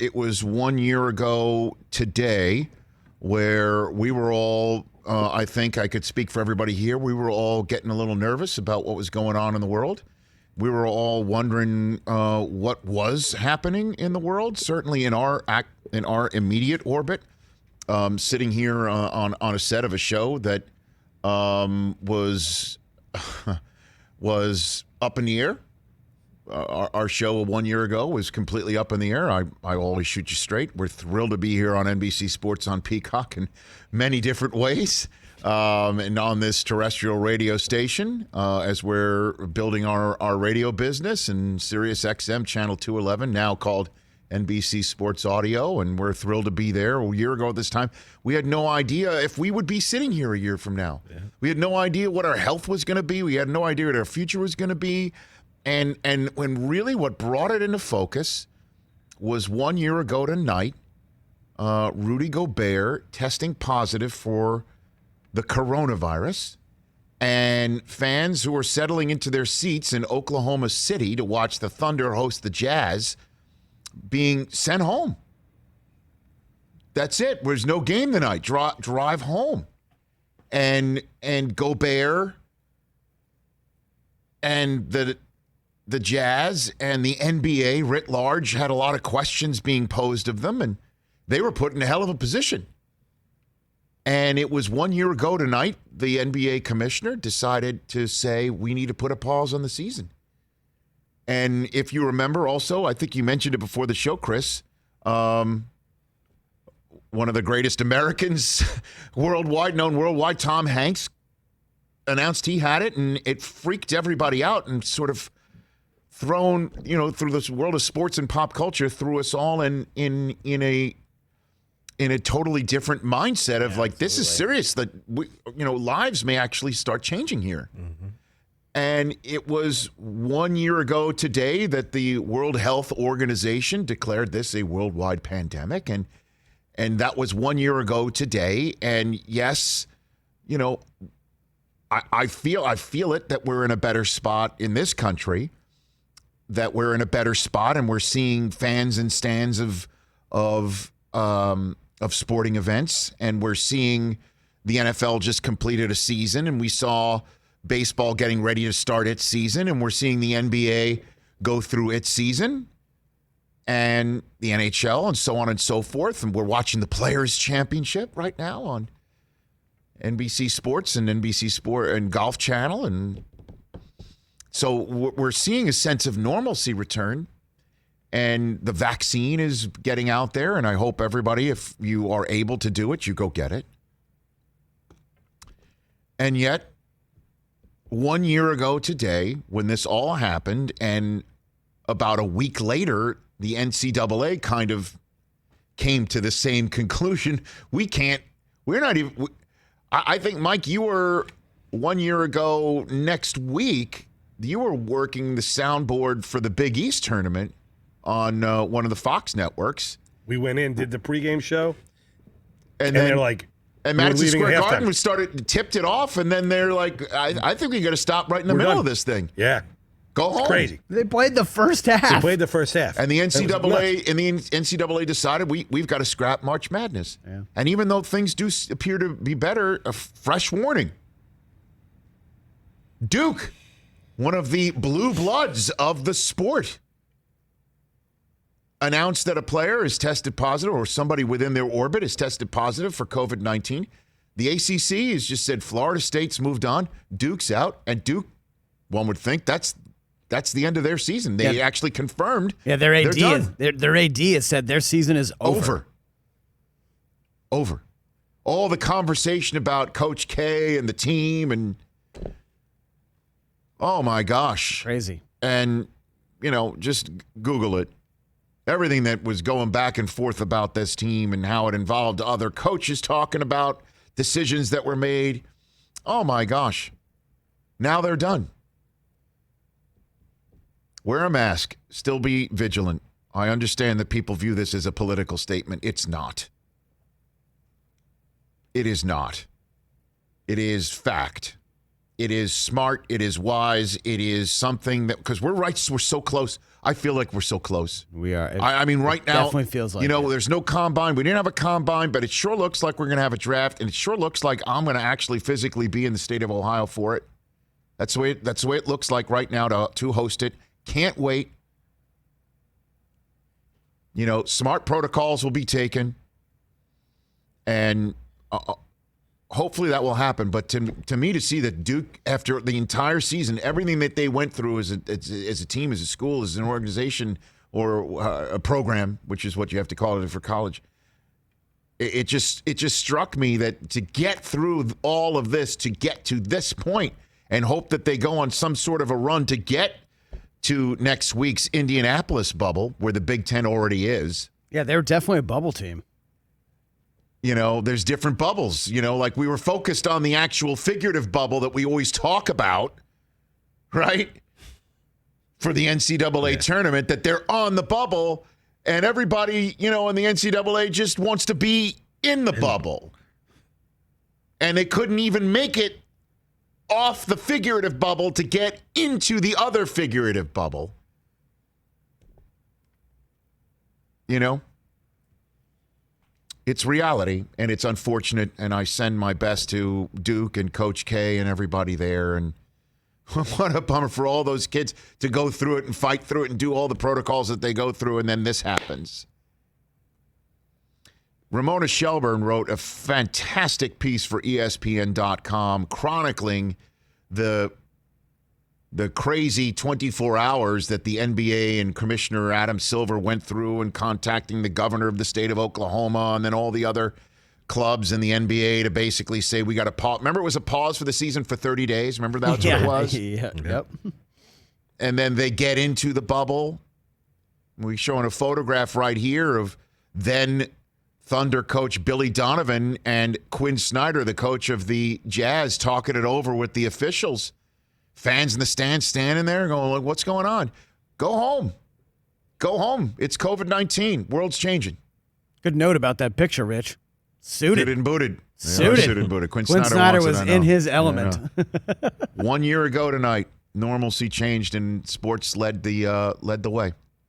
it was 1 year ago today where we were all, I think I could speak for everybody here, we were all getting a little nervous about what was going on in the world. We were all wondering what was happening in the world, certainly in our immediate orbit, sitting here on a set of a show that was up in the air. Our show 1 year ago was completely up in the air. I always shoot you straight. We're thrilled to be here on NBC Sports on Peacock in many different ways, and on this terrestrial radio station as we're building our radio business, and SiriusXM Channel 211, now called NBC Sports Audio, and we're thrilled to be there. A year ago at this time, we had no idea if we would be sitting here a year from now. Yeah. We had no idea what our health was going to be. We had no idea what our future was going to be. And when really what brought it into focus was 1 year ago tonight, Rudy Gobert testing positive for the coronavirus, and fans who were settling into their seats in Oklahoma City to watch the Thunder host the Jazz being sent home. That's it. There's no game tonight. Drive home. And Gobert and the Jazz and the NBA writ large had a lot of questions being posed of them, and they were put in a hell of a position. And it was 1 year ago tonight, the NBA commissioner decided to say, we need to put a pause on the season. And if you remember also, I think you mentioned it before the show, Chris, one of the greatest Americans known worldwide, Tom Hanks, announced he had it, and it freaked everybody out and sort of thrown, through this world of sports and pop culture, threw us all in a totally different mindset of like, this is serious, that lives may actually start changing here. Mm-hmm. And it was 1 year ago today that the World Health Organization declared this a worldwide pandemic, and that was 1 year ago today. And yes, I feel it that we're in a better spot in this country. That we're in a better spot, and we're seeing fans and stands of sporting events, and we're seeing the NFL just completed a season, and we saw baseball getting ready to start its season, and we're seeing the NBA go through its season, and the NHL, and so on and so forth, and we're watching the Players' Championship right now on NBC Sports and NBC Sport and Golf Channel, and so we're seeing a sense of normalcy return, and the vaccine is getting out there, and I hope everybody, if you are able to do it, you go get it. And yet, 1 year ago today, when this all happened, and about a week later, the NCAA kind of came to the same conclusion. I think, Mike, you were 1 year ago next week, you were working the soundboard for the Big East tournament on one of the Fox networks. We went in, did the pregame show, and they're like, and Madison Square Garden tipped it off, and then they're like, I think we got to stop right in the middle of this thing. Yeah. Go home. It's crazy. They played the first half. And the NCAA decided we've got to scrap March Madness. Yeah. And even though things do appear to be better, a fresh warning. Duke, one of the blue bloods of the sport, announced that a player is tested positive, or somebody within their orbit is tested positive for COVID-19. The ACC has just said Florida State's moved on, Duke's out, and Duke, one would think that's the end of their season. They actually confirmed. Yeah, their AD has said their season is over. Over. All the conversation about Coach K and the team, and oh my gosh. Crazy. And, just Google it. Everything that was going back and forth about this team and how it involved other coaches talking about decisions that were made. Oh my gosh. Now they're done. Wear a mask. Still be vigilant. I understand that people view this as a political statement. It's not. It is not. It is fact. It is smart. It is wise. It is something that, because we're so close. I feel like we're so close. We are. I mean, right now, definitely feels like there's no combine. We didn't have a combine, but it sure looks like we're going to have a draft, and it sure looks like I'm going to actually physically be in the state of Ohio for it. That's the way it looks like right now to host it. Can't wait. Smart protocols will be taken, and hopefully that will happen. But to me, to see that Duke, after the entire season, everything that they went through as a team, as a school, as an organization, or a program, which is what you have to call it for college, it just struck me that to get through all of this, to get to this point, and hope that they go on some sort of a run to get to next week's Indianapolis bubble, where the Big Ten already is. Yeah, they were definitely a bubble team. There's different bubbles. Like we were focused on the actual figurative bubble that we always talk about, right? For the NCAA tournament, that they're on the bubble, and everybody, in the NCAA just wants to be in the bubble. And they couldn't even make it off the figurative bubble to get into the other figurative bubble. It's reality, and it's unfortunate, and I send my best to Duke and Coach K and everybody there. And what a bummer for all those kids to go through it and fight through it and do all the protocols that they go through, and then this happens. Ramona Shelburne wrote a fantastic piece for ESPN.com chronicling the crazy 24 hours that the NBA and Commissioner Adam Silver went through in contacting the governor of the state of Oklahoma and then all the other clubs in the NBA to basically say we got to pause. Remember, it was a pause for the season for 30 days. Remember that's what it was? Yep. And then they get into the bubble. We're showing a photograph right here of then Thunder coach Billy Donovan and Quinn Snyder, the coach of the Jazz, talking it over with the officials. Fans in the stands standing there going, what's going on? Go home. Go home. It's COVID-19. World's changing. Good note about that picture, Rich. Suited and booted. Suited. Suited and booted. Quinn Snyder was in his element. 1 year ago tonight, normalcy changed and sports led the way.